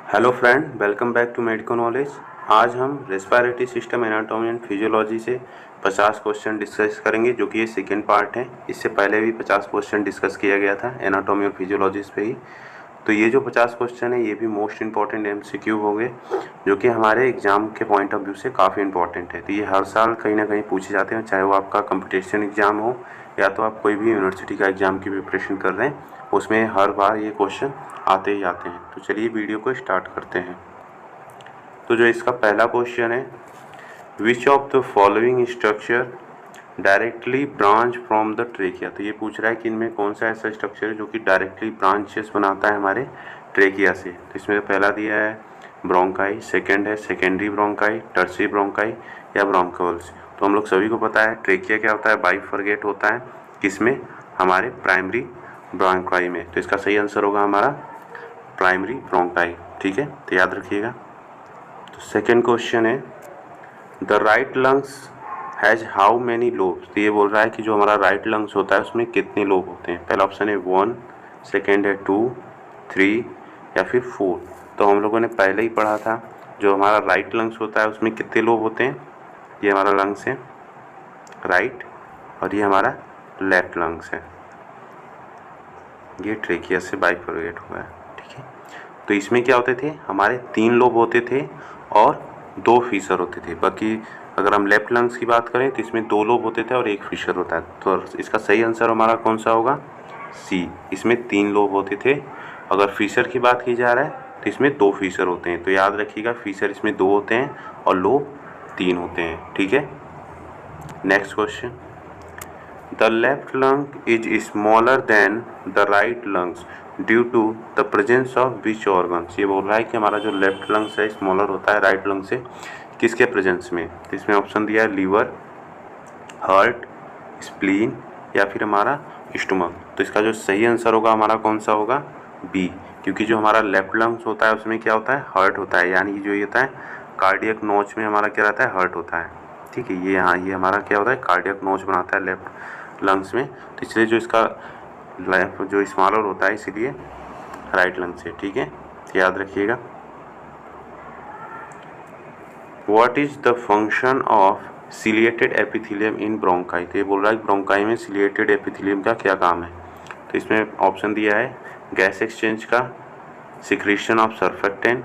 Hello friend, welcome back to medical knowledge. आज हम respiratory system anatomy and physiology से 50 question discuss करेंगे, जो कि ये सेकेंड पार्ट है। इससे पहले भी 50 क्वेश्चन डिस्कस किया गया था एनाटॉमी और फिजियोलॉजी पे ही। तो ये जो 50 क्वेश्चन है ये भी मोस्ट इंपॉर्टेंट MCQ होंगे, जो कि हमारे एग्ज़ाम के पॉइंट ऑफ व्यू से काफ़ी इंपॉर्टेंट है। तो ये हर साल कहीं ना कहीं पूछे जाते हैं, चाहे वो आपका कंपटीशन एग्ज़ाम हो या तो आप कोई भी यूनिवर्सिटी का एग्ज़ाम की प्रिपरेशन कर रहे हैं, उसमें हर बार ये क्वेश्चन आते ही आते हैं। तो चलिए वीडियो को स्टार्ट करते हैं। तो जो इसका पहला क्वेश्चन है, विच of the following structure directly branch from the trachea. तो ये पूछ रहा है कि इनमें कौन सा ऐसा स्ट्रक्चर है जो कि डायरेक्टली ब्रांचेस बनाता है हमारे ट्रेकिया से। तो इसमें पहला दिया है ब्रोंकाई, सेकंड है सेकेंडरी ब्रोंकाई, टर्सरी ब्रोंकाई या ब्रोंकोल्स। तो हम लोग सभी को पता है ट्रेकिया क्या होता है, बाइफरगेट होता है किसमें, हमारे प्राइमरी ब्रोंकाई में। तो इसका सही आंसर होगा हमारा प्राइमरी ब्रोंकाई। ठीक है, तो याद रखिएगा। तो सेकेंड क्वेश्चन है, the right lungs has how many lobes. तो ये बोल रहा है कि जो हमारा राइट लंग्स होता है उसमें कितने लोब होते हैं। पहला ऑप्शन है 1, सेकेंड है 2, 3 या फिर 4। तो हम लोगों ने पहले ही पढ़ा था जो हमारा राइट लंग्स होता है उसमें कितने लोब होते हैं। ये हमारा लंग्स है राइट और ये हमारा लेफ्ट लंग्स है। ये ट्रेकिया से बाइफरगेट हुआ है। ठीक है, तो इसमें क्या होते थे, हमारे 3 लोब होते थे और 2 फीसर होते थे। बाकी अगर हम लेफ्ट लंग्स की बात करें तो इसमें 2 लोब होते थे और 1 फीसर होता है। तो इसका सही आंसर हमारा कौन सा होगा, सी। इसमें 3 लोब होते थे। अगर फीसर की बात की जा रहा है तो इसमें 2 फीसर होते हैं। तो याद रखिएगा, फीसर इसमें 2 होते हैं और लोब 3 होते हैं। ठीक है, next question, the left lung is smaller than the right lungs due to the presence of which organs. ये बोल रहा है कि हमारा जो लेफ्ट लंग्स है स्मॉलर होता है राइट लंग से, किसके प्रेजेंस में। तो इसमें ऑप्शन दिया है लीवर, हार्ट, स्प्लीन या फिर हमारा स्टमक। तो इसका जो सही आंसर होगा हमारा कौन सा होगा, बी। क्योंकि जो हमारा लेफ्ट लंग्स होता है उसमें क्या होता है, हार्ट होता है। यानी जो ये होता है कार्डियक नोच में हमारा क्या रहता है, हार्ट होता है। ठीक है, ये यहाँ ये हमारा क्या होता है, कार्डियक नोच बनाता है लेफ्ट लंग्स में। तो इसलिए जो इसका लेफ्ट जो स्मॉलर होता है इसीलिए राइट लंग से। ठीक है, तो याद रखिएगा। What is the function of ciliated epithelium in bronchi. तो ये बोल रहा है कि ब्रोंकाई में सिलिएटेड एपिथेलियम का क्या काम है। तो इसमें ऑप्शन दिया है गैस एक्सचेंज का, secretion of surfactant,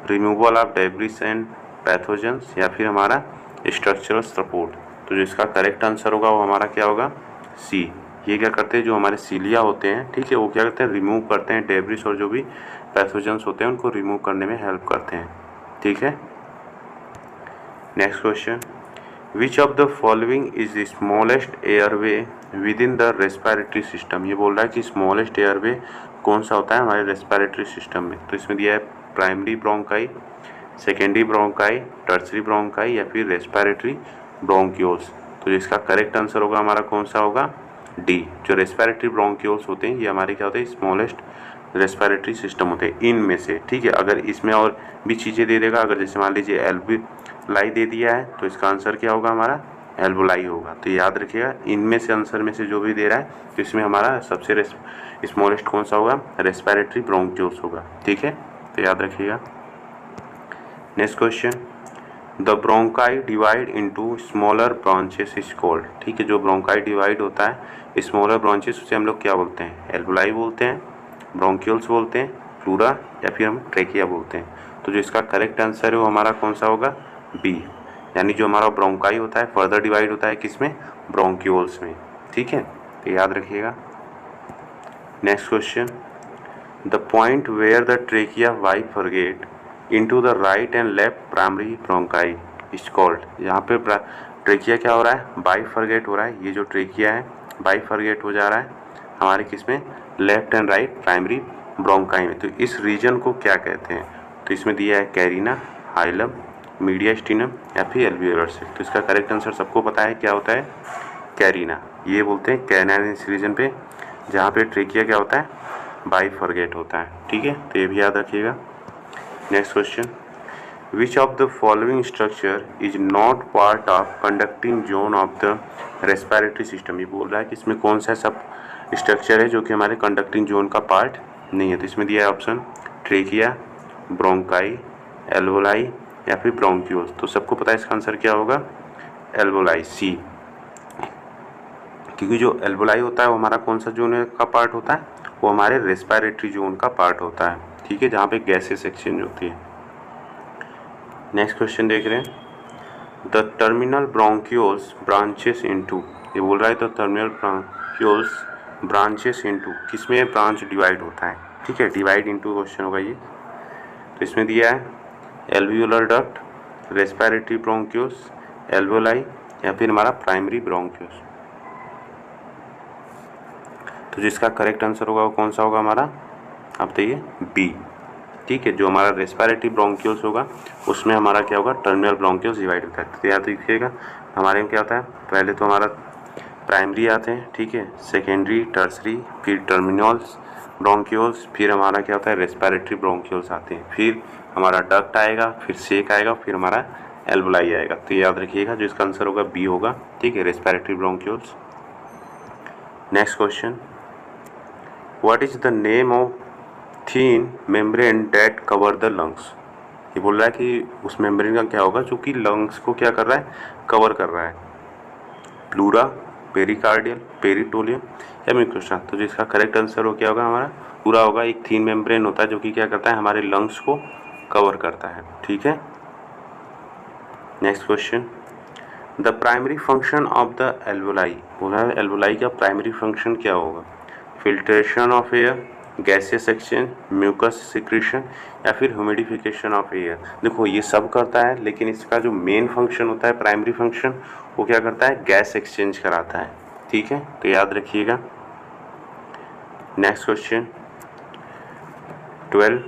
removal of debris and pathogens या फिर हमारा स्ट्रक्चरल सपोर्ट। तो जो इसका करेक्ट आंसर होगा वो हमारा क्या होगा, सी। ये क्या करते हैं, जो हमारे सीलिया होते हैं, ठीक है, वो क्या करते हैं, रिमूव करते हैं डेब्रिस और जो भी पैथोजेंस होते हैं उनको रिमूव करने में हेल्प करते हैं। ठीक है, next question, which of the following is the smallest airway with in the respiratory system. ये बोल रहा है कि स्मॉलेस्ट एयरवे कौन सा होता है हमारे रेस्पिरेटरी सिस्टम में। तो इसमें दिया है primary bronchi, secondary bronchi, tertiary bronchi या फिर रेस्पिरेटरी ब्रोंक्यूल्स। तो इसका करेक्ट आंसर होगा हमारा कौन सा होगा, डी। जो रेस्पिरेटरी ब्रोंक्यूल्स होते हैं ये हमारे क्या होते हैं, स्मॉलेस्ट रेस्पिरेटरी सिस्टम होते हैं इनमें से। ठीक है, अगर इसमें और भी चीज़ें दे देगा, अगर जैसे मान लीजिए एल्वुलाई दे दिया है तो इसका आंसर क्या होगा हमारा, एल्वुलाई होगा। तो याद रखिएगा, इनमें से आंसर में से जो भी दे रहा है तो इसमें हमारा सबसे स्मॉलेस्ट कौन सा होगा, रेस्पिरेटरी ब्रोंक्यूल्स होगा। ठीक है, तो याद रखिएगा। Next question, the bronchi divide into smaller branches is called. ठीक है, जो ब्रोंकाई डिवाइड होता है स्मॉलर ब्रांचेस उसे हम लोग क्या बोलते हैं, एल्वुलाई बोलते हैं, ब्रोंक्यूल्स बोलते हैं, प्लूरा या फिर हम ट्रेकिया बोलते हैं। तो जो इसका करेक्ट आंसर है वो हमारा कौन सा होगा, बी। यानी जो हमारा ब्रोंकाई होता है फर्दर डिवाइड होता है किसमें, ब्रोंक्यूल्स में। ठीक है, तो याद रखिएगा। Next question, the point where the trachea bifurcate into the right and left primary bronchi is called. यहाँ पे ट्रेकिया क्या हो रहा है, बाइफरगेट हो रहा है। ये जो ट्रेकिया है बाइफरगेट हो जा रहा है हमारे किसमें, left and right primary bronchi में। तो इस रीजन को क्या कहते हैं। तो इसमें दिया है कैरिना, हाइलम, मीडियास्टिनम या फिर एल्वियोलर से। तो इसका करेक्ट आंसर सबको पता है क्या होता है, कैरिना। ये बोलते हैं कैरिना इस रीजन पे जहाँ पे ट्रेकिया क्या होता है, बाइफरगेट होता है। ठीक है, तो ये भी याद रखिएगा। Next question, which of the following structure is not part of conducting zone of the respiratory system. ये बोल रहा है कि इसमें कौन सा सब स्ट्रक्चर है जो कि हमारे कंडक्टिंग जोन का पार्ट नहीं है। तो इसमें दिया है ऑप्शन ट्रेकिया, ब्रोंकाई, एल्वोलाई या फिर ब्रोंक्यूल्स। तो सबको पता है इसका आंसर क्या होगा, एल्वोलाई, सी। क्योंकि जो एल्वोलाई होता है वो हमारा कौन सा जोन का पार्ट होता है, वो हमारे रेस्पिरेटरी जोन का पार्ट होता है, ठीक है, जहाँ पे गैसेस एक्सचेंज होती है। नेक्स्ट क्वेश्चन देख रहे हैं, the terminal bronchioles branches into, ये बोल रहा है the terminal bronchioles branches into, किसमें ब्रांच डिवाइड होता है, ठीक है, डिवाइड इनटू क्वेश्चन होगा ये। तो इसमें दिया है alveolar duct, respiratory bronchioles, alveoli या फिर हमारा प्राइमरी ब्रोंक्यूल्स। तो जिसका करेक्ट आंसर होगा वो कौन सा होगा हमारा, आप बताइए, बी, ठीक है। जो हमारा रेस्पिरेटरी ब्रोंक्यूल्स होगा उसमें हमारा क्या होगा, टर्मिनल ब्रोंक्यूल्स डिवाइड होता है। तो याद रखिएगा हमारे में क्या होता है, पहले तो हमारा प्राइमरी आते हैं, ठीक है, सेकेंडरी, टर्सरी, फिर टर्मिनल्स ब्रोंक्यूल्स, फिर हमारा क्या होता है रेस्पिरेटरी ब्रोंक्यूल्स आते हैं, फिर हमारा डक्ट आएगा, फिर सेक आएगा, फिर हमारा एल्वोलाई आएगा। तो याद रखिएगा जो इसका आंसर होगा बी होगा, ठीक है, respiratory bronchioles. Next question, what is the name of thin membrane that cover the lungs. ये बोल रहा है कि उस मेम्ब्रेन का क्या होगा जो कि लंग्स को क्या कर रहा है, कवर कर रहा है, प्लूरा, पेरिकार्डियल, पेरिटोलियम या म्यूकोसा। तो जिसका करेक्ट आंसर हो क्या होगा हमारा, पूरा होगा। एक थीन मेम्ब्रेन होता है जो कि क्या करता है, हमारे लंग्स को कवर करता है, ठीक है। Next question, the primary function of the alveoli, बोला है एल्वोलाई का प्राइमरी फंक्शन क्या होगा, filtration of air, gases exchange, mucus secretion या फिर ह्यूमिडिफिकेशन ऑफ एयर। देखो ये सब करता है, लेकिन इसका जो मेन फंक्शन होता है प्राइमरी फंक्शन, वो क्या करता है, गैस एक्सचेंज कराता है, ठीक है, तो याद रखिएगा। Next question 12,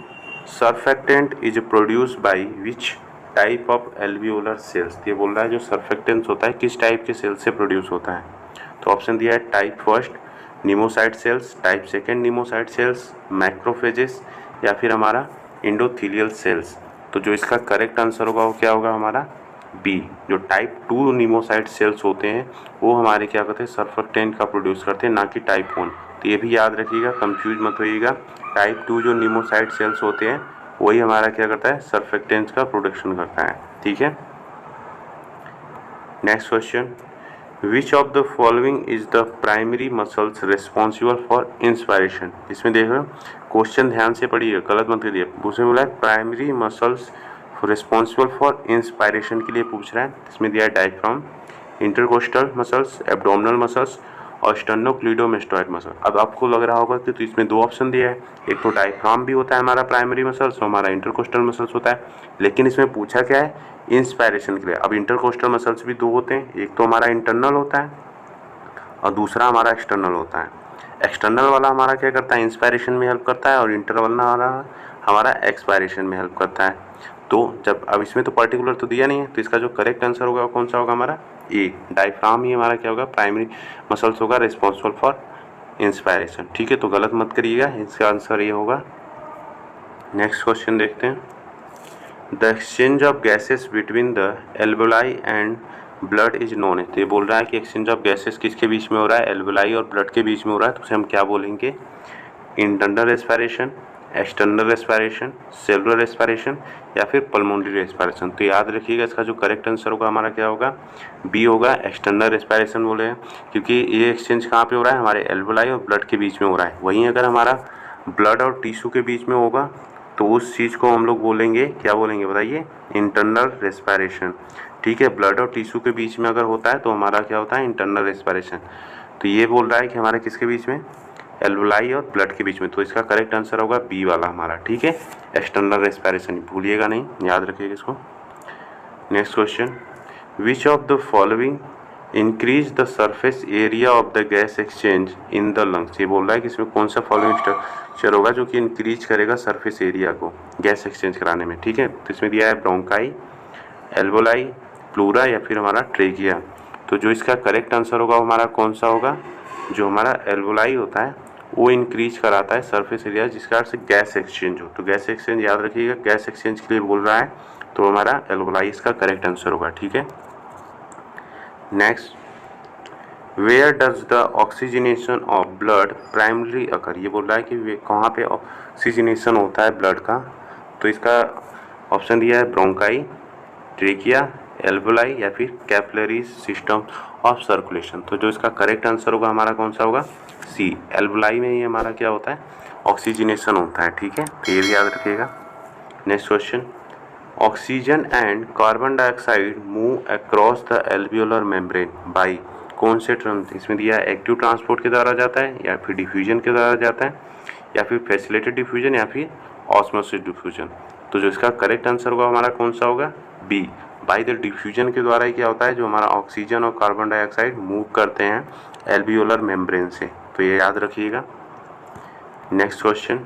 surfactant is produced by which type of alveolar sales. ये बोल रहा है जो सर्फेक्टेंट होता है किस टाइप के सेल से प्रोड्यूस होता है। तो ऑप्शन दिया है type first pneumocyte cells, type second pneumocyte cells, macrophages या फिर हमारा इंडोथीलियल सेल्स। तो जो इसका करेक्ट आंसर होगा वो क्या होगा हमारा, बी। जो टाइप 2 निमोसाइट सेल्स होते हैं वो हमारे क्या करते हैं, सर्फेक्टेंट का प्रोड्यूस करते हैं, ना कि टाइप 1। तो ये भी याद रखिएगा, कंफ्यूज मत होइएगा। टाइप 2 जो निमोसाइट सेल्स होते हैं वही हमारा क्या करता है, सर्फेक्टेंट्स का प्रोडक्शन करता है, ठीक है। Next question, which of the following is the primary muscles responsible for inspiration. इसमें देख रहे हो क्वेश्चन ध्यान से पढ़िए, गलत मत करिए। उसमें बोला है primary muscles responsible for inspiration के लिए पूछ रहा है। इसमें दिया है diaphragm, intercostal muscles, abdominal muscles और स्टर्नोक्लीडोमेस्टॉइड मसल। अब आपको लग रहा होगा कि तो इसमें दो ऑप्शन दिया है, एक तो डायफ्राम भी होता है हमारा प्राइमरी मसल्स और हमारा इंटरकोस्टल मसल्स होता है, लेकिन इसमें पूछा क्या है, इंस्पायरेशन के लिए। अब इंटरकोस्टल मसल्स भी दो होते हैं, एक तो हमारा इंटरनल होता है और दूसरा हमारा एक्सटर्नल होता है। एक्सटर्नल वाला हमारा क्या करता है, इंस्पायरेशन में हेल्प करता है और इंटरनल वाला हमारा एक्सपायरेशन में हेल्प करता है। तो जब अब इसमें तो पर्टिकुलर तो दिया नहीं है, तो इसका जो करेक्ट आंसर होगा कौन सा होगा हमारा, ए, डायफ्राम ही हमारा क्या होगा, प्राइमरी मसल्स होगा रिस्पॉन्सिबल फॉर इंस्पायरेशन, ठीक है। तो गलत मत करिएगा, इसका आंसर ये होगा। नेक्स्ट क्वेश्चन देखते हैं, the exchange of gases between the alveoli and blood is known है। तो ये बोल रहा है कि एक्सचेंज ऑफ गैसेस किसके बीच में हो रहा है, एल्वोलाई और ब्लड के बीच में हो रहा है। तो उसे हम क्या बोलेंगे, internal respiration, external respiration, cellular respiration या फिर पल्मोनरी रेस्पिरेशन। तो याद रखिएगा इसका जो करेक्ट आंसर होगा हमारा क्या होगा, बी होगा, एक्सटर्नल रेस्पिरेशन बोले हैं, क्योंकि ये एक्सचेंज कहाँ पे हो रहा है, हमारे एल्वोलाई और ब्लड के बीच में हो रहा है। वहीं अगर हमारा ब्लड और टिश्यू के बीच में होगा तो उस चीज़ को हम लोग बोलेंगे, क्या बोलेंगे बताइए, इंटरनल रेस्पिरेशन, ठीक है। ब्लड और टिश्यू के बीच में अगर होता है तो हमारा क्या होता है, इंटरनल रेस्पिरेशन। तो ये बोल रहा है कि हमारे किसके बीच में, एल्वोलाई और ब्लड के बीच में। तो इसका करेक्ट आंसर होगा बी वाला हमारा, ठीक है, एक्सटर्नल रेस्पिरेशन, भूलिएगा नहीं, याद रखिएगा इसको। Next question, which of the following increase the surface area of the gas exchange in the lungs. ये बोल रहा है कि इसमें कौन सा फॉलोइंग स्ट्रक्चर होगा जो कि इंक्रीज करेगा सरफेस एरिया को गैस एक्सचेंज कराने में, ठीक है। तो इसमें दिया है ब्रोंकाई, एल्वोलाई, प्लूरा या फिर हमारा ट्रेकिया। तो जो इसका करेक्ट आंसर होगा हमारा कौन सा होगा, जो हमारा एल्वोलाई होता है वो इंक्रीज कराता है सरफेस एरिया जिसका अर्थ से गैस एक्सचेंज हो। तो गैस एक्सचेंज याद रखिएगा, गैस एक्सचेंज के लिए बोल रहा है, तो हमारा एल्वोलाई इसका करेक्ट आंसर होगा, ठीक है। Next, where does the oxygenation of blood primary occur. ये बोल रहा है कि कहाँ पे ऑक्सीजनेशन होता है ब्लड का तो इसका ऑप्शन दिया है ब्रोंकाई, ट्रेकिया, एल्वोलाई या फिर कैपिलरी सिस्टम ऑफ सर्कुलेशन। तो जो इसका करेक्ट आंसर होगा हमारा कौन सा होगा, सी, एल्वोलाई में ही हमारा क्या होता है, ऑक्सीजनेशन होता है। ठीक है, तो ये भी याद रखिएगा। Next question, oxygen and carbon dioxide move across the alveolar membrane by कौन से टर्म। इसमें दिया है एक्टिव ट्रांसपोर्ट के द्वारा जाता है, या फिर डिफ्यूजन के द्वारा जाता है, या फिर फैसिलिटेड डिफ्यूजन, या फिर ऑस्मोसिस डिफ्यूजन। तो जो इसका करेक्ट आंसर होगा हमारा कौन सा होगा, बी, बाई द डिफ्यूजन के द्वारा ही क्या होता है, जो हमारा ऑक्सीजन और कार्बन डाइऑक्साइड मूव करते हैं एल्वियोलर मेम्ब्रेन से। तो ये याद रखिएगा। Next question,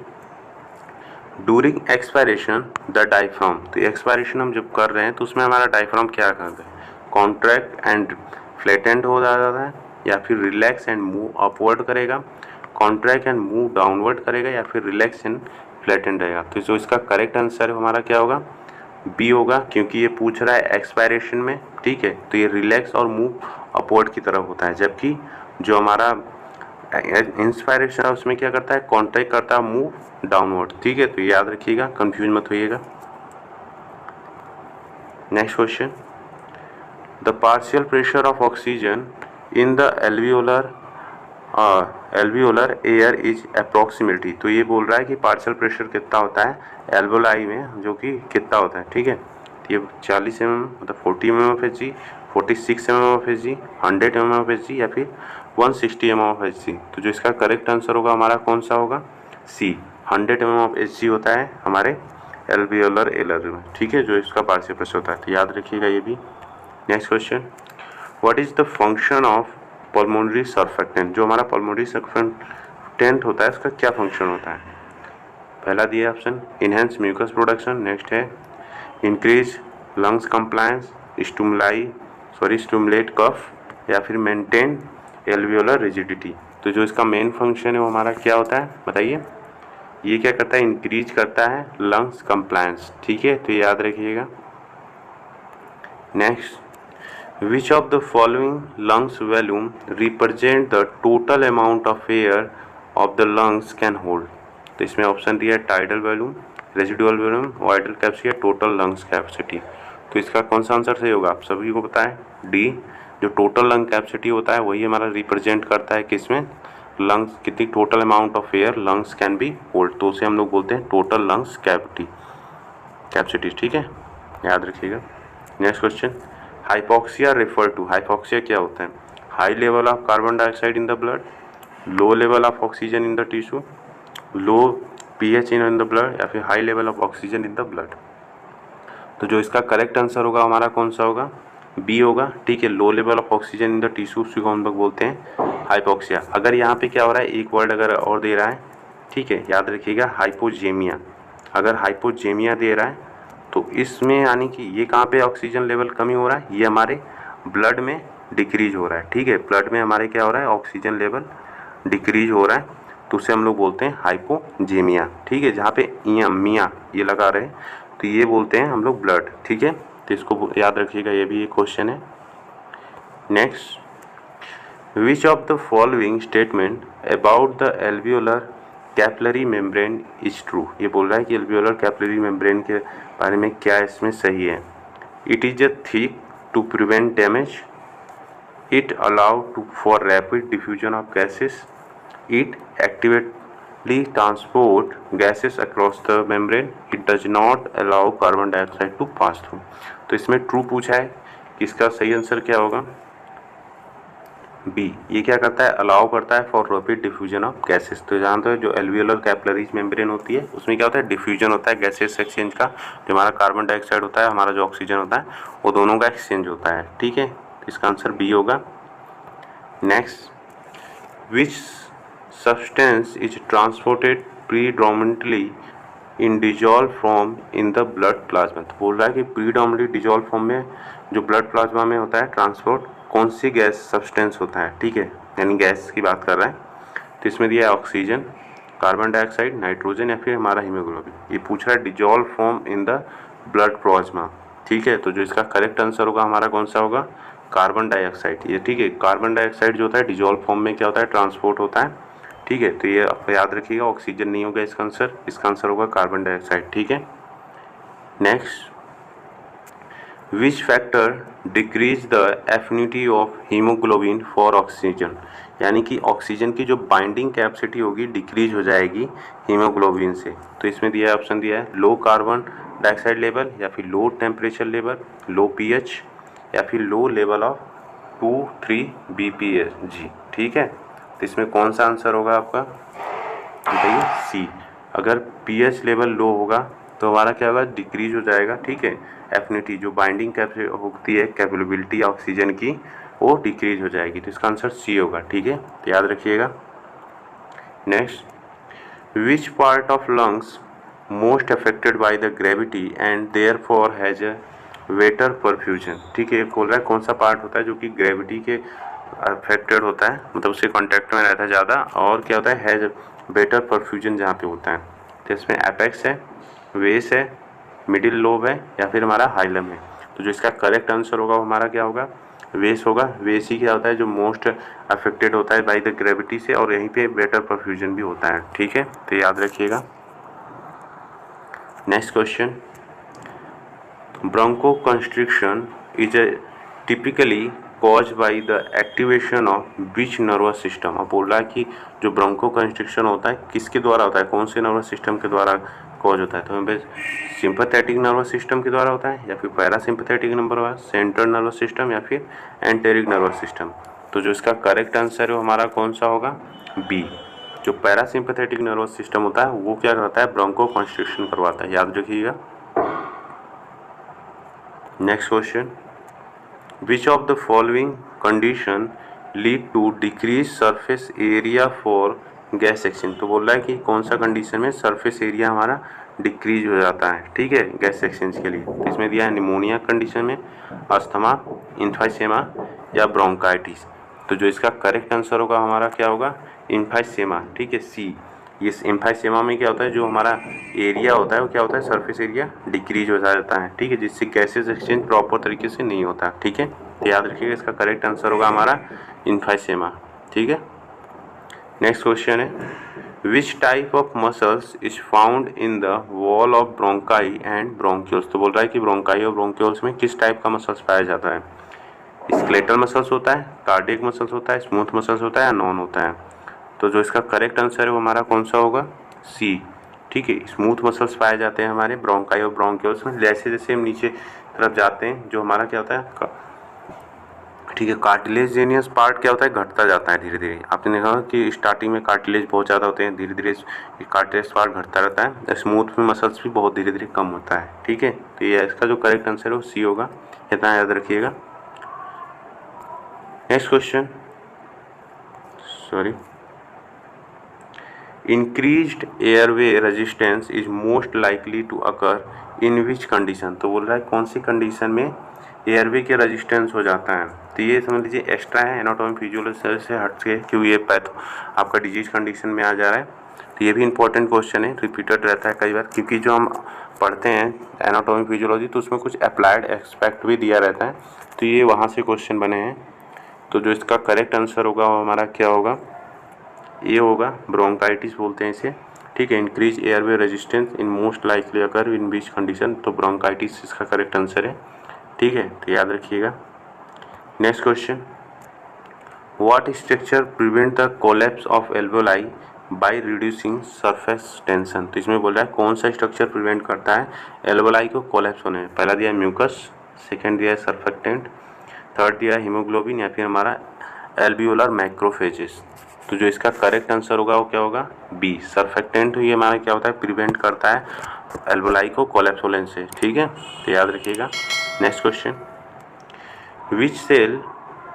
during expiration the diaphragm. तो एक्सपायरेशन हम जब कर रहे हैं तो उसमें हमारा डायफ्राम क्या करता है, कॉन्ट्रैक्ट एंड फ्लैटेंड हो जाता है, या फिर रिलैक्स एंड मूव अपवर्ड करेगा, कॉन्ट्रैक्ट एंड मूव डाउनवर्ड करेगा, या फिर रिलैक्स एंड फ्लैटेंड रहेगा। तो जो इसका करेक्ट आंसर हमारा क्या होगा, बी होगा, क्योंकि ये पूछ रहा है एक्सपायरेशन में। ठीक है, तो ये रिलैक्स और मूव अपवर्ड की तरफ होता है, जबकि जो हमारा इंस्पायरेशन है उसमें क्या करता है, कॉन्ट्रैक्ट करता है, मूव डाउनवर्ड। ठीक है, तो याद रखिएगा, कंफ्यूज मत होइएगा। Next question, the partial pressure of oxygen in the alveolar air is approximately. तो ये बोल रहा है कि पार्शियल प्रेशर कितना होता है एल्वोलाई में, जो कि कितना होता है। ठीक है, तो ये 40 mm मतलब 40 mmHg, 46 mmHg, 100 mmHg, या फिर 160 mmHg। तो जो इसका करेक्ट आंसर होगा हमारा कौन सा होगा, सी, 100 mmHg होता है हमारे एल्वियोलर एयर में। ठीक है, जो इसका पार्शियल प्रेशर होता है, तो याद रखिएगा ये भी। Next question, what is the function of pulmonary surfactant. जो हमारा पल्मोनरी सर्फेक्टेंट होता है उसका क्या फंक्शन होता है। पहला दिया है option, enhance mucus production. Next है increase lungs compliance, stimulate cough, या फिर मेंटेन एल्वियोलर रिजिडिटी। तो जो इसका मेन फंक्शन है वो हमारा क्या होता है बताइए। ये क्या करता है, इंक्रीज करता है लंग्स कंप्लायंस। ठीक है, तो याद रखिएगा। Next, which of the following lungs volume represent the total amount of air of the lungs can hold। तो इसमें ऑप्शन दिया है tidal volume, residual volume, vital capacity, या टोटल लंग्स कैपेसिटी। तो इसका कौन सा आंसर सही होगा, आप सभी को पता है, डी, जो टोटल लंग कैपेसिटी होता है वही हमारा रिप्रेजेंट करता है किसमें, लंग्स, कितनी total amount of air lungs can be hold. तो उसे हम लोग बोलते हैं टोटल लंग्स कैपेसिटी। ठीक है, याद रखिएगा। Next question, hypoxia refer to. Hypoxia क्या होता है, high level of carbon dioxide in the blood, low level of oxygen in the tissue, low pH in the blood, या फिर high level of oxygen in the blood. तो जो इसका correct answer होगा हमारा कौन सा होगा, बी होगा। ठीक है, लो level of oxygen in the tissue, उसी को हम लोग बोलते हैं हाइपोक्सिया। अगर यहाँ पे क्या हो रहा है, एक वर्ड अगर और दे रहा है, ठीक है, याद रखिएगा, हाइपोजेमिया। अगर हाइपोजेमिया दे रहा है तो इसमें यानी कि ये कहाँ पे ऑक्सीजन लेवल कमी हो रहा है, ये हमारे ब्लड में डिक्रीज हो रहा है। ठीक है, ब्लड में हमारे क्या हो रहा है, ऑक्सीजन लेवल डिक्रीज हो रहा है, तो उसे हम लोग बोलते हैं हाइपोजेमिया। ठीक है, जहाँ पे मियाँ ये लगा रहे हैं तो ये बोलते हैं हम लोग ब्लड। ठीक है, तो इसको याद रखिएगा, ये भी एक क्वेश्चन है। Next, which of the following statement about the alveolar capillary membrane is true. ये बोल रहा है कि एल्वियोलर कैपिलरी मेम्ब्रेन के बारे में क्या इसमें सही है। It is a thick to prevent damage, it allow to for rapid diffusion of gases, it actively transport gases across the membrane, it does not allow carbon dioxide to pass through. तो इसमें true पूछा है कि इसका सही answer क्या होगा, B. ये क्या करता है, अलाउ करता है for rapid diffusion of gases. तो जानते हो जो एल्वियोलर कैपिलरीज मेम्ब्रेन होती है उसमें क्या होता है, डिफ्यूजन होता है गैसेस एक्सचेंज का। जो हमारा कार्बन डाइऑक्साइड होता है, हमारा जो ऑक्सीजन होता है, वो दोनों का एक्सचेंज होता है। ठीक है, इसका आंसर बी होगा। Next, which substance is transported predominantly in dissolve form in the blood plasma. तो बोल रहा है कि प्रीडोमिनेंटली डिजॉल्व फॉर्म में जो ब्लड प्लाज्मा में होता है ट्रांसपोर्ट, कौन सी गैस सब्सटेंस होता है। ठीक है, यानी गैस की बात कर रहा है। तो इसमें दिया है ऑक्सीजन, कार्बन डाइऑक्साइड, नाइट्रोजन, या फिर हमारा हीमोग्लोबिन। ये पूछ रहा है dissolve form in the blood plasma. ठीक है, तो जो इसका करेक्ट आंसर होगा हमारा कौन सा होगा, कार्बन डाइऑक्साइड। ये ठीक है, कार्बन डाइऑक्साइड जो होता है डिजॉल्व फॉर्म में क्या होता है, ट्रांसपोर्ट होता है। ठीक है, तो ये आप याद रखिएगा, ऑक्सीजन नहीं होगा इसका आंसर होगा कार्बन डाइऑक्साइड। ठीक है, next, which factor decrease the affinity of haemoglobin for oxygen, यानी कि ऑक्सीजन की जो बाइंडिंग कैपेसिटी होगी डिक्रीज हो जाएगी हीमोग्लोबिन से। तो इसमें दिया है, ऑप्शन दिया है लो कार्बन डाइऑक्साइड लेवल, या फिर लो टेम्परेचर लेवल, लो पीएच, या फिर लो लेवल ऑफ 2-3 BPG। ठीक है, तो इसमें कौन सा आंसर होगा आपका? बताइए, सी। अगर पीएच लेवल लो होगा तो हमारा क्या होगा? डिक्रीज हो जाएगा। ठीक है, एफिनिटी जो बाइंडिंग होती है कैपेबिलिटी ऑक्सीजन की, वो डिक्रीज हो जाएगी। तो इसका आंसर सी होगा। ठीक है, तो याद रखिएगा। Next, which part of lungs most affected by the gravity and therefore has a waiter perfusion. ठीक है, बोल रहा है कौन सा पार्ट होता है जो कि ग्रेविटी के अफेक्टेड होता है, मतलब उसके कॉन्टैक्ट में रहता है ज़्यादा, और क्या होता है? हैज बेटर परफ्यूजन जहाँ पे होता है। तो इसमें एपेक्स है, वेस है, मिडिल लोब है, या फिर हमारा हाइलम है। तो जो इसका करेक्ट आंसर होगा वो हमारा क्या होगा? वेस होगा। वेस ही क्या होता है? जो मोस्ट अफेक्टेड होता है बाय द ग्रेविटी से, और यहीं पे बेटर परफ्यूजन भी होता है। ठीक है, तो याद रखिएगा। Next question, bronchoconstriction is a typically caused by the activation of which nervous system। अब बोल रहा है कि जो ब्रोंकोकंस्ट्रिक्शन होता है किसके द्वारा होता है, कौन से नर्वस सिस्टम के द्वारा कॉज होता है? तो हमें सिंपैथेटिक नर्वस सिस्टम के द्वारा होता है, या फिर पैरासिम्पैथेटिक नंबर हुआ, सेंट्रल नर्वस सिस्टम, या फिर एंटेरिक नर्वस सिस्टम। तो जो इसका करेक्ट आंसर है वो हमारा कौन सा होगा? बी। जो पैरासिम्पैथेटिक नर्वस सिस्टम होता है वो क्या करता है? ब्रोंकोकंस्ट्रिक्शन करवाता है। याद रखिएगा। Next question, which of the following condition lead to decrease surface area for gas exchange. तो बोल रहा है कि कौन सा कंडीशन में सरफेस एरिया हमारा डिक्रीज हो जाता है। ठीक है, गैस एक्सचेंज के लिए। तो इसमें दिया है निमोनिया कंडीशन में, अस्थमा, इन्फाइसेमा, या ब्रोंकाइटिस। तो जो इसका करेक्ट आंसर होगा हमारा क्या होगा? इन्फाइसेमा। ठीक है, सी। ये इम्फाइसेमा में क्या होता है? जो हमारा एरिया होता है वो क्या होता है? सरफेस एरिया डिक्रीज हो जाता है। ठीक है, जिससे गैसेस एक्सचेंज प्रॉपर तरीके से नहीं होता। ठीक है, तो याद रखिएगा इसका करेक्ट आंसर होगा हमारा इन्फाइसेमा। ठीक है, नेक्स्ट क्वेश्चन है, which type of muscles is found in the wall of bronchi and bronchioles. तो बोल रहा है कि ब्रोंकाई और ब्रोंक्यूल्स में किस टाइप का मसल्स पाया जाता है? स्केलेटल मसल्स होता है, कार्डियक मसल्स होता है, स्मूथ मसल्स होता है, या नॉन होता है? तो जो इसका करेक्ट आंसर है वो हमारा कौन सा होगा? सी। ठीक है, स्मूथ मसल्स पाए जाते हैं हमारे ब्रोंकाई और ब्रोंक्यूल्स में। जैसे जैसे हम नीचे तरफ जाते हैं जो हमारा क्या होता है? ठीक है, कार्टिलेजिनियस पार्ट क्या होता है? घटता जाता है धीरे धीरे। आपने देखा कि स्टार्टिंग में कार्टिलेज बहुत ज़्यादा होते हैं, धीरे धीरे कार्टिलेज पार्ट घटता रहता है। स्मूथ में मसल्स भी बहुत धीरे धीरे कम होता है। ठीक है, तो ये इसका जो करेक्ट आंसर है वो सी होगा। इतना याद रखिएगा। Next question, sorry, increased airway resistance is most likely to occur in which condition। तो बोल रहा है कौन सी कंडीशन में एयरवे के रेजिस्टेंस हो जाता है? तो ये समझ लीजिए एक्स्ट्रा है, एनाटॉमी फिजियोलॉजी से हट के, क्योंकि ये पैथो आपका डिजीज कंडीशन में आ जा रहा है। तो ये भी इंपॉर्टेंट क्वेश्चन है, रिपीटेड रहता है कई बार, क्योंकि जो हम पढ़ते हैं एनाटॉमी फिजियोलॉजी तो उसमें कुछ अप्लाइड एस्पेक्ट भी दिया रहता है। तो ये वहाँ से क्वेश्चन बने हैं। तो जो इसका करेक्ट आंसर होगा वो हमारा क्या होगा? ये होगा, ब्रोंकाइटिस बोलते हैं इसे। ठीक है, increase airway resistance in most likely occur in beach condition. तो ब्रोंकाइटिस इसका करेक्ट आंसर है। ठीक है, तो याद रखिएगा। Next question, what structure prevent the collapse of alveoli by reducing surface tension. तो इसमें बोल रहा है कौन सा स्ट्रक्चर प्रिवेंट करता है एल्वेओलाई को कोलैप्स होने में? पहला दिया है म्यूकस, सेकेंड दिया है सर्फेक्टेंट, थर्ड दिया है हीमोग्लोबिन, या फिर हमारा एल्वियोलर मैक्रोफेजेस। तो जो इसका करेक्ट आंसर होगा वो क्या होगा? B, surfactant. ये हमारा क्या होता है? प्रिवेंट करता है एल्वेओलाई को कोलैप्स होने से। ठीक है, तो याद रखिएगा। Next question, which cell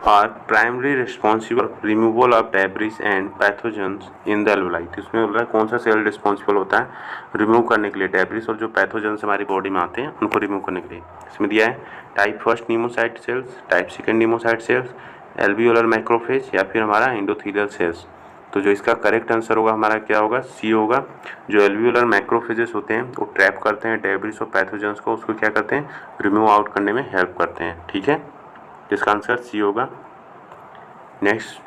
are primary responsible removal of debris and pathogens in the alveoli. तो इसमें बोल रहा है कौन सा सेल रिस्पॉन्सिबल होता है रिमूव करने के लिए डेब्रिस और जो पैथोजेंस हमारी बॉडी में आते हैं उनको रिमूव करने के लिए? इसमें दिया है type first pneumocyte cells, type second pneumocyte cells, alveolar macrophage, या फिर हमारा एंडोथेलियल सेल्स। तो जो इसका करेक्ट आंसर होगा हमारा क्या होगा? सी होगा। जो एल्वियोलर मैक्रोफेजेस होते हैं वो ट्रैप करते हैं डेब्रिस और पैथोजेंस को, उसको क्या करते हैं? रिमूव आउट करने में हेल्प करते हैं। ठीक है, जिसका आंसर सी होगा। Next,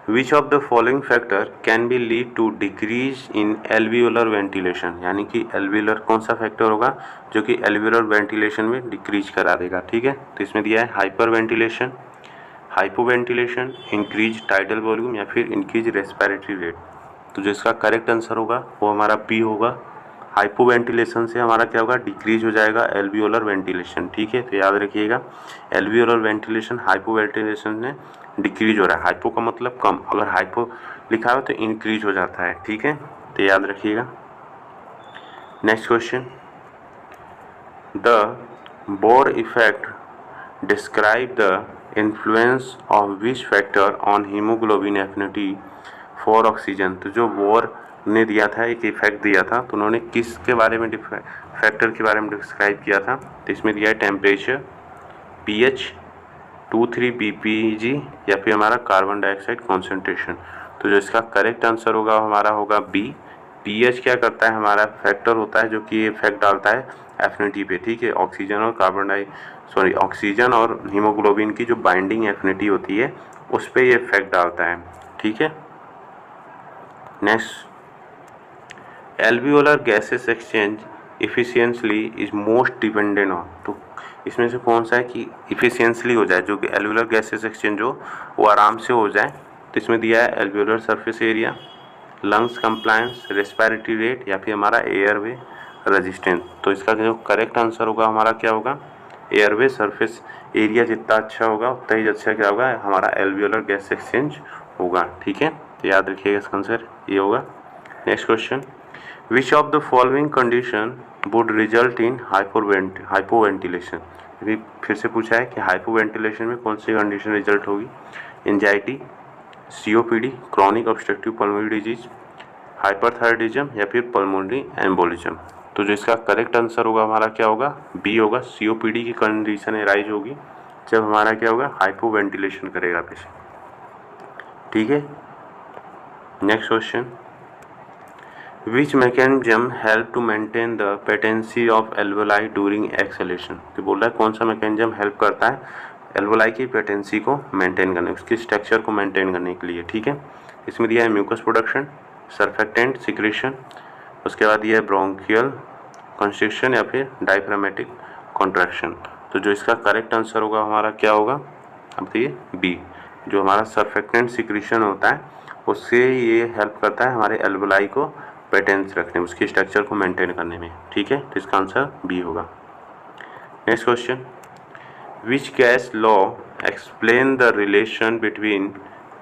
which of the following factor can be lead to decrease in alveolar ventilation, यानी कि एल्वियोलर कौन सा फैक्टर होगा जो कि एल्वियोलर वेंटिलेशन में डिक्रीज करा देगा। ठीक है, तो इसमें दिया है hyper ventilation, hypo ventilation, increase tidal volume या फिर इंक्रीज रेस्पिरेटरी रेट। तो जो इसका करेक्ट आंसर होगा वो हमारा बी होगा। हाइपो वेंटिलेशन से हमारा क्या होगा, डिक्रीज हो जाएगा एल्वियोलर वेंटिलेशन। ठीक है, तो याद रखिएगा एल्वियोलर वेंटिलेशन हाइपो वेंटिलेशन में डिक्रीज हो रहा है। हाइपो का मतलब कम, अगर हाइपो लिखा हो तो इंक्रीज हो जाता है। ठीक है, तो याद रखिएगा। Next question, the Bohr effect describe the influence of which factor on haemoglobin affinity for oxygen. तो जो बोर ने दिया था, एक इफेक्ट दिया था, तो उन्होंने किसके बारे में फैक्टर के बारे में डिस्क्राइब किया था। तो इसमें दिया है टेम्परेचर, pH, 2,3 ppg या फिर हमारा कार्बन डाइऑक्साइड कॉन्सेंट्रेशन। तो जो इसका करेक्ट आंसर होगा हमारा होगा बी। pH क्या करता है, हमारा फैक्टर होता है जो कि इफेक्ट डालता है एफिनिटी पे। ठीक है, ऑक्सीजन और हीमोग्लोबिन की जो बाइंडिंग एफिनिटी होती है उस पर ये इफेक्ट डालता है। ठीक है, next, alveolar gases exchange efficiently is most dependent on. तो इसमें से कौन सा है कि इफिशियंटली हो जाए, जो कि एल्वियोलर गैसेस एक्सचेंज हो वो आराम से हो जाए। तो इसमें दिया है alveolar surface area, lungs compliance, respiratory rate या फिर हमारा एयरवे रेजिस्टेंस। तो इसका जो करेक्ट आंसर होगा हमारा क्या होगा, एयरवे सरफेस एरिया जितना अच्छा होगा उतना ही अच्छा क्या होगा, हमारा एल्वियोलर गैस एक्सचेंज होगा। ठीक है, तो याद रखिएगा इसका आंसर ये होगा। Next question, which of the following condition would result in hypoventilation. फिर से पूछा है कि हाइपोवेंटिलेशन में कौन सी कंडीशन रिजल्ट होगी, anxiety, COPD, chronic obstructive pulmonary disease, hyperthyroidism या फिर पल्मोनरी एम्बोलिज्म। तो जो इसका करेक्ट आंसर होगा हमारा क्या होगा, बी होगा। COPD की कंडीशन एराइज होगी जब हमारा क्या होगा, हाइपोवेंटिलेशन करेगा पेशेंट। ठीक है, next question, which mechanism help to maintain the patency of alveoli during exhalation. तो बोल रहा है कौन सा मैकेनिज्म हेल्प करता है एल्वोलाई की पेटेंसी को मेंटेन करने, उसकी स्ट्रक्चर को मेंटेन करने के लिए। ठीक है, इसमें दिया है म्यूकस प्रोडक्शन, सर्फेक्टेंट सिक्रेशन, उसके बाद दिया है ब्रोंकियल कंस्ट्रिक्शन या फिर डायफ्रामेटिक कॉन्ट्रैक्शन। तो जो इसका करेक्ट आंसर होगा हमारा क्या होगा, अब बताइए, बी। जो हमारा सर्फेक्टेंट सिक्रेशन होता है उससे ये हेल्प करता है हमारे एल्वोलाई को पेटेंस रखने में, उसकी स्ट्रक्चर को मेंटेन करने में। ठीक है, तो इसका आंसर बी होगा। Next question, which gas law explain the relation between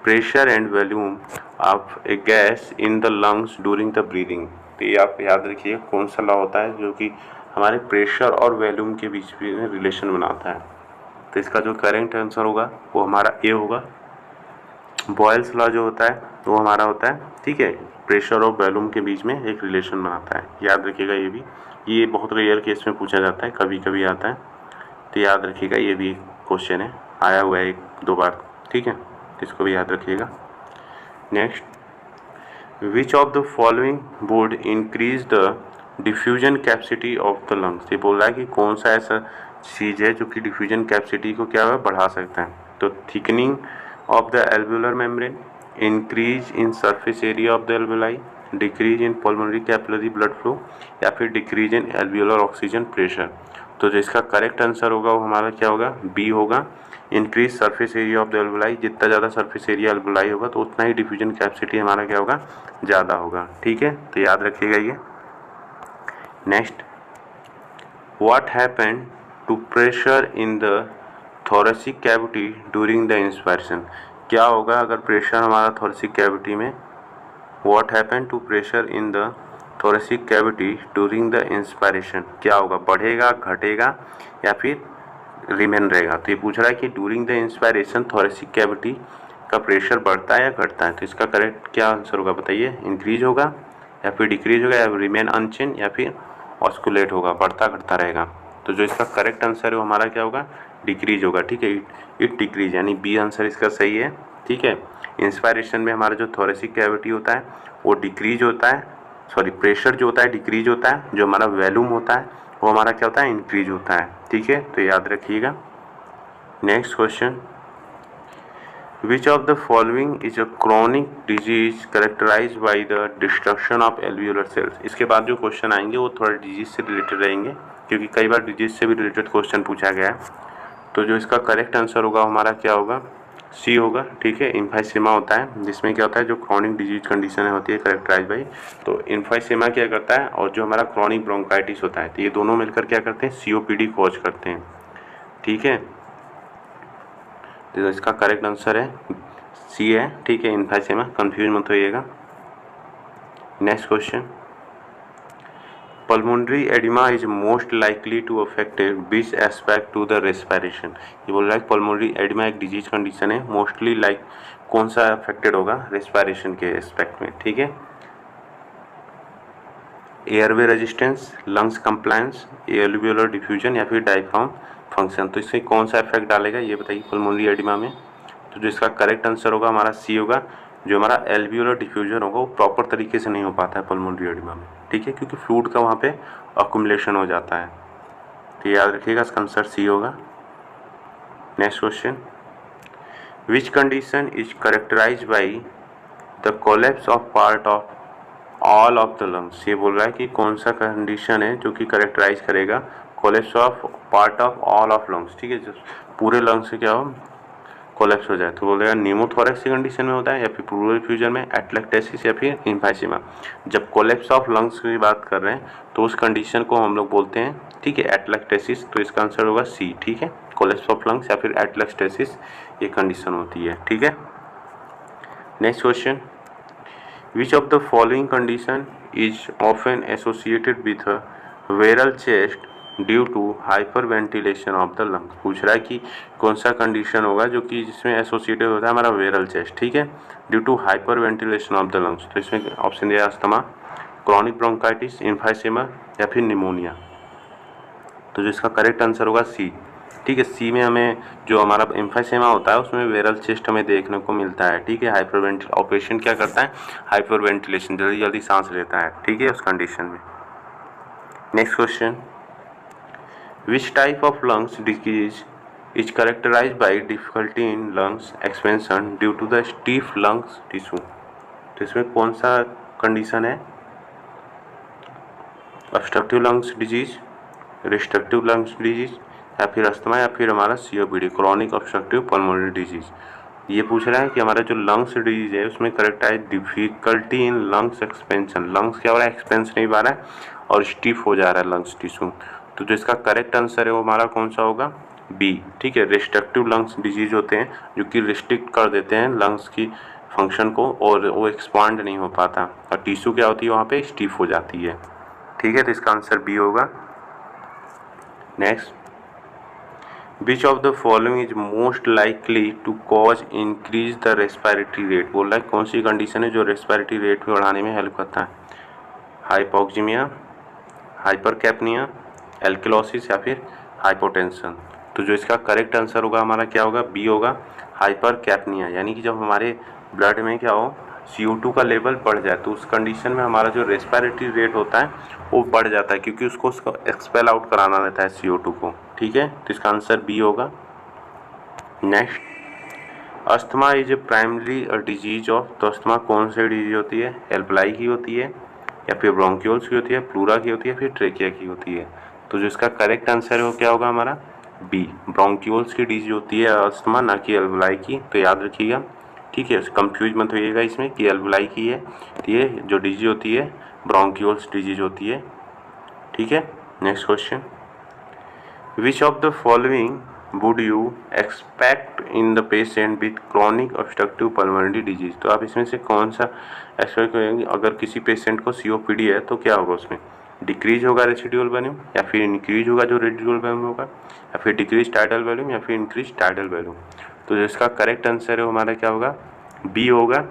pressure and volume of A gas in the lungs during the breathing. तो ये आप याद रखिए कौन सा लॉ होता है जो कि हमारे प्रेशर और वॉल्यूम के बीच में रिलेशन बनाता है। तो इसका जो करेक्ट आंसर होगा वो हमारा ए होगा। बॉयल्स लॉ जो होता है वो हमारा होता है, ठीक है, प्रेशर और वॉल्यूम के बीच में एक रिलेशन बनाता है। याद रखिएगा ये भी, ये बहुत रेयर केस में पूछा जाता है, कभी कभी आता है, तो याद रखिएगा ये भी क्वेश्चन है, आया हुआ है 1-2 बार। ठीक है, इसको भी याद रखिएगा। Next, which of the following would increase the diffusion capacity of the lungs. ये बोल रहा है कि कौन सा ऐसा चीज़ है जो कि डिफ्यूजन कैपेसिटी को क्या है, बढ़ा सकता है। तो thickening of the alveolar membrane, increase in surface area of the alveoli, decrease in pulmonary capillary blood flow या फिर decrease in alveolar oxygen pressure। तो जो इसका करेक्ट आंसर होगा वो हमारा क्या होगा, बी होगा। Increase surface area of the alveoli, जितना ज़्यादा सरफेस एरिया एल्वोलाई होगा तो उतना ही डिफ्यूजन कैपेसिटी हमारा क्या होगा, ज़्यादा होगा। ठीक है, तो याद रखिएगा ये। Next, what happened to pressure in the thoracic cavity during the inspiration. क्या होगा अगर प्रेशर हमारा थोरेसिक कैविटी में, what happen to pressure in the thoracic cavity during the inspiration, क्या होगा, बढ़ेगा, घटेगा या फिर रिमेन रहेगा। तो ये पूछ रहा है कि during the inspiration thoracic cavity का प्रेशर बढ़ता है या घटता है। तो इसका करेक्ट क्या आंसर होगा बताइए, इंक्रीज होगा या फिर डिक्रीज होगा या रिमेन अनचेंज या फिर ऑस्कुलेट होगा, बढ़ता घटता रहेगा। तो जो इसका करेक्ट आंसर है वो हमारा क्या होगा, डिक्रीज होगा। ठीक है, इट डिक्रीज, यानी बी आंसर इसका सही है। ठीक है, इंस्पायरेशन में हमारा जो थोरेसिक कैविटी होता है वो डिक्रीज होता है, सॉरी प्रेशर जो होता है डिक्रीज होता है, जो हमारा वॉल्यूम होता है वो हमारा क्या होता है, इंक्रीज होता है। ठीक है, तो याद रखिएगा। Next question, which of the following is a chronic disease characterize by the destruction of alveolar cells. इसके बाद जो क्वेश्चन आएंगे वो थोड़ा डिजीज से रिलेटेड रहेंगे, क्योंकि कई बार डिजीज से भी रिलेटेड क्वेश्चन पूछा गया है। तो जो इसका करेक्ट आंसर होगा हमारा क्या होगा, सी होगा। ठीक है, इम्फाइसेमा होता है जिसमें क्या होता है, जो क्रॉनिक डिजीज कंडीशन होती है करेक्टराइज बाई, तो इम्फाइसेमा क्या करता है, और जो हमारा क्रॉनिक ब्रोंकाइटिस होता है, तो ये दोनों मिलकर क्या करते हैं, सीओपीडी कॉज करते हैं। ठीक है, तो इसका करेक्ट आंसर है सी है। ठीक है, इम्फाइसेमा, कंफ्यूज मत होइएगा। Next question, pulmonary oedema is most likely to affected which aspect to the respiration. ये बोल रहा है पल्मोनरी एडिमा एक डिजीज कंडीशन है, मोस्टली लाइक कौन सा अफेक्टेड होगा, रेस्पिरेशन के एस्पेक्ट में। ठीक है, airway resistance, lungs compliance, alveolar diffusion या फिर डायफ्राम फंक्शन। तो इससे कौन सा इफेक्ट डालेगा ये बताइए पल्मोनरी एडिमा में। तो जो इसका करेक्ट आंसर होगा हमारा सी होगा। जो हमारा एल्वियोलर डिफ्यूजन होगा वो प्रॉपर तरीके से नहीं हो पाता है पल्मोनरी एडिमा में। ठीक है, क्योंकि फ्लूइड का वहाँ पे अक्यूमुलेशन हो जाता है। तो याद रखिएगा, इसका आंसर सी होगा। Next question, which condition is characterize by the collapse of part of all of the lungs. ये बोल रहा है कि कौन सा कंडीशन है जो कि करेक्टराइज करेगा collapse of part of all of lungs. ठीक है, जो पूरे लंग्स से क्या हो, कोलैप्स हो जाए, तो बोलेगा निमोथोरेक्स की कंडीशन में होता है, या फिर प्लूरल फ्यूजन में, एटलेक्टेसिस या फिर इम्फाइसेमा। जब कोलैप्स ऑफ लंग्स की बात कर रहे हैं तो उस कंडीशन को हम लोग बोलते हैं, ठीक है, एटलेक्टेसिस। तो इसका आंसर होगा सी। ठीक है, कोलैप्स ऑफ लंग्स या फिर एटलेक्टेसिस ये कंडीशन होती है। ठीक है, next question, which of the following condition is often associated with a barrel chest due to hyper ventilation of the lungs. पूछ रहा है कि कौन सा कंडीशन होगा जो कि जिसमें एसोसिएटेड होता है हमारा वेरल चेस्ट। ठीक है, due to hyper ventilation of the lungs. तो इसमें ऑप्शन दिया अस्थमा, क्रॉनिक ब्रोंकाइटिस, इम्फाइसेमा या फिर निमोनिया। तो जो इसका करेक्ट आंसर होगा सी। ठीक है, सी में हमें जो हमारा इम्फाइसेमा होता है उसमें वेरल चेस्ट हमें देखने को मिलता है। ठीक है, हाइपर वेंटिल ऑपरेशन क्या करता है, हाइपर वेंटिलेशन, जल्दी जल्दी सांस लेता है। ठीक है, उस कंडीशन में। Next question, which type of lungs disease is characterized by difficulty in lungs expansion due to the stiff lungs tissue। तो इसमें कौन सा कंडीशन है, obstructive lungs disease, restrictive lungs disease या फिर अस्थमा या फिर हमारा COPD, chronic obstructive pulmonary disease. ये पूछ रहा है कि हमारा जो लंग्स डिजीज है उसमें characterize difficulty in lungs expansion. Lungs क्या हो रहा है, एक्सपेंस नहीं पा रहा है और स्टिफ हो जा रहा है लंग्स टिश्यू। तो जो इसका करेक्ट आंसर है वो हमारा कौन सा होगा, बी। ठीक है, रिस्ट्रक्टिव लंग्स डिजीज होते हैं जो कि रिस्ट्रिक्ट कर देते हैं लंग्स की फंक्शन को और वो एक्सपांड नहीं हो पाता, और टिश्यू क्या होती है वहाँ पे, स्टिफ हो जाती है। ठीक है, तो इसका आंसर बी होगा। Next, which of the following is most likely to cause increase the respiratory rate. बोल रहा है कौन सी कंडीशन है जो रेस्पिरेटरी रेट को बढ़ाने में हेल्प करता है, हाइपोक्सीमिया, हाइपरकैप्निया, एल्किलोसिस या फिर हाइपोटेंशन। तो जो इसका करेक्ट आंसर होगा हमारा क्या होगा, बी होगा, हाइपरकैप्निया। यानी कि जब हमारे ब्लड में क्या हो, CO2 का लेवल बढ़ जाए तो उस कंडीशन में हमारा जो रेस्पिरेटरी रेट होता है वो बढ़ जाता है, क्योंकि उसको एक्सपेल आउट कराना रहता है CO2 को। ठीक है, तो इसका आंसर बी होगा। Next, asthma is a primary disease of. तो अस्थमा कौन सी डिजीज होती है, एल्वलाई की होती है या फिर ब्रोंक्यूल्स की होती है, प्लूरा की होती है, फिर ट्रेकिया की होती है। तो जो इसका करेक्ट आंसर है वो क्या होगा हमारा, बी, ब्रोंक्यूल्स की डिजीज होती है अस्थमा, ना कि एल्वलाई की। तो याद रखिएगा। ठीक है, कंफ्यूज मत होइएगा इसमें कि एल्वलाई की है, तो ये जो डिजीज होती है ब्रोंक्यूल्स डिजीज होती है। ठीक है, next question, which of the following would you expect in the patient with chronic obstructive pulmonary disease. तो आप इसमें से कौन सा एक्सपेक्ट करेंगे, अगर किसी पेशेंट को COPD है तो क्या होगा, उसमें डिक्रीज होगा रेसिडुअल वॉल्यूम या फिर इंक्रीज होगा जो रेसिडुअल वॉल्यूम होगा, या फिर डिक्रीज टाइडल वॉल्यूम या फिर इंक्रीज टाइडल वॉल्यूम। तो जो इसका करेक्ट आंसर है वो हमारा क्या होगा, बी होगा,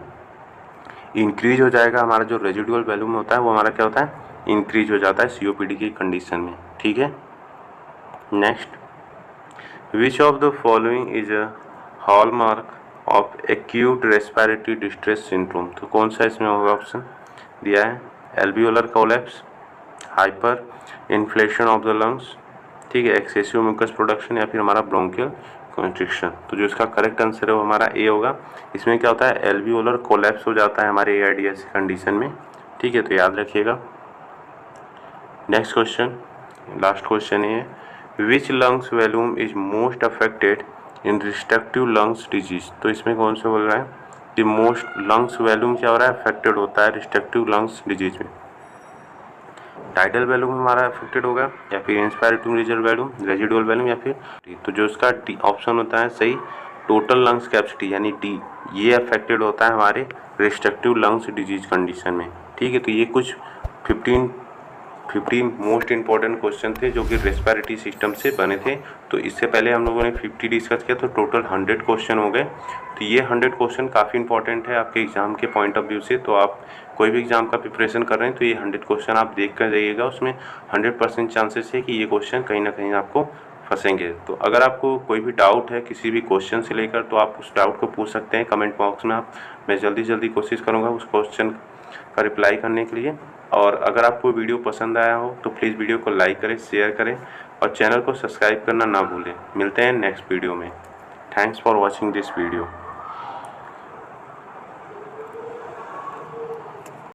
इंक्रीज हो जाएगा। हमारा जो रेसिडुअल वॉल्यूम होता है वो हमारा क्या होता है, इंक्रीज हो जाता है COPD की कंडीशन में। ठीक है, next, which of the following is a hallmark of acute respiratory distress syndrome. तो कौन सा इसमें होगा, ऑप्शन दिया है, alveolar collapse, hyper inflation of the lungs, ठीक है, एक्सेसिव म्यूकस प्रोडक्शन या फिर हमारा ब्रोंकियल कंस्ट्रिक्शन। तो जो इसका करेक्ट आंसर है वो हमारा ए होगा। इसमें क्या होता है, एल्वियोलर कोलैप्स हो जाता है हमारे ARDS कंडीशन में। ठीक है, तो याद रखिएगा। नेक्स्ट क्वेश्चन, लास्ट क्वेश्चन है, which lungs volume is most affected in restrictive lungs disease. तो इसमें कौन से बोल रहा है कि मोस्ट लंग्स वॉल्यूम क्या हो रहा है, अफेक्टेड होता है रिस्ट्रिक्टिव लंग्स डिजीज में। टाइडल वॉल्यूम हमारा अफेक्टेड होगा, या फिर इंस्पायरेटिव रेजिडुअल वॉल्यूम, या फिर तो जो इसका डी ऑप्शन होता है सही, टोटल लंग्स कैपेसिटी यानी डी, ये अफेक्टेड होता है हमारे रिस्ट्रिक्टिव लंग्स डिजीज कंडीशन में। ठीक है, तो ये कुछ 15 मोस्ट इंपॉर्टेंट क्वेश्चन थे जो कि रेस्पिरेटरी सिस्टम से बने थे। तो इससे पहले हम लोगों ने 50 डिस्कस किया, तो टोटल 100 क्वेश्चन हो गए। तो ये 100 क्वेश्चन काफ़ी इंपॉर्टेंट है आपके एग्जाम के पॉइंट ऑफ व्यू से। तो आप कोई भी एग्जाम का प्रिपरेशन कर रहे हैं तो ये 100 क्वेश्चन आप देख कर जाइएगा। उसमें 100% चांसेस है कि ये क्वेश्चन कहीं ना कहीं आपको फंसेंगे। तो अगर आपको कोई भी डाउट है किसी भी क्वेश्चन से लेकर, तो आप उस डाउट को पूछ सकते हैं कमेंट बॉक्स में। मैं जल्दी कोशिश करूँगा उस क्वेश्चन का रिप्लाई करने के लिए। और अगर आपको वीडियो पसंद आया हो तो प्लीज़ वीडियो को लाइक करें, शेयर करें और चैनल को सब्सक्राइब करना ना भूलें। मिलते हैं नेक्स्ट वीडियो में। Thanks for watching this video.